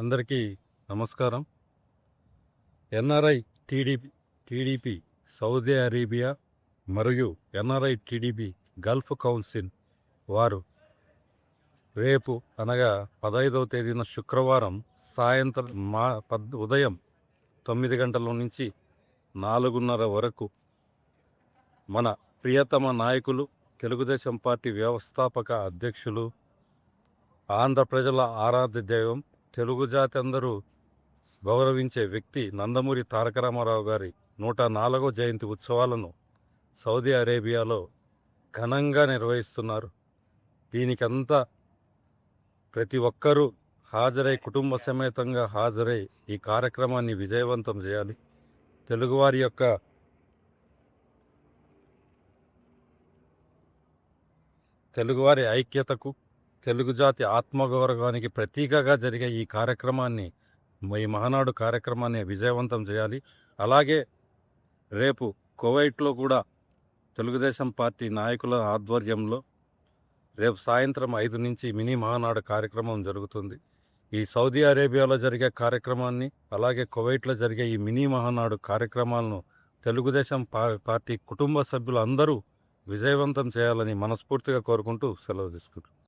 అందరికీ నమస్కారం. NRI TDP Saudi Arabia మరియు ఎన్ఆర్ఐ టీడీపీ గల్ఫ్ కౌన్సిల్ వారు రేపు అనగా 15వ తేదీన శుక్రవారం సాయంత్రం ఉదయం 9 గంటల నుంచి 4:30 వరకు మన ప్రియతమ నాయకులు, తెలుగుదేశం పార్టీ వ్యవస్థాపక అధ్యక్షులు, ఆంధ్ర ప్రజల ఆరాధ్య దైవం, తెలుగు జాతి అందరూ గౌరవించే వ్యక్తి నందమూరి తారక రామారావు గారి 104వ జయంతి ఉత్సవాలను సౌదీ అరేబియాలో ఘనంగా నిర్వహిస్తున్నారు. దీనికంతా ప్రతి ఒక్కరూ హాజరై, కుటుంబ సమేతంగా హాజరై ఈ కార్యక్రమాన్ని విజయవంతం చేయాలి. తెలుగువారి ఐక్యతకు, తెలుగు జాతి ఆత్మగౌరవానికి ప్రతీకగా జరిగే ఈ మహానాడు కార్యక్రమాన్ని విజయవంతం చేయాలి. అలాగే రేపు కువైట్లో కూడా తెలుగుదేశం పార్టీ నాయకుల ఆధ్వర్యంలో రేపు సాయంత్రం 5 నుంచి మినీ మహానాడు కార్యక్రమం జరుగుతుంది. ఈ సౌదీ అరేబియాలో జరిగే కార్యక్రమాన్ని, అలాగే కువైట్లో జరిగే ఈ మినీ మహానాడు కార్యక్రమాలను తెలుగుదేశం పార్టీ కుటుంబ సభ్యులు అందరూ విజయవంతం చేయాలని మనస్ఫూర్తిగా కోరుకుంటూ సెలవు తీసుకుంటున్నాను.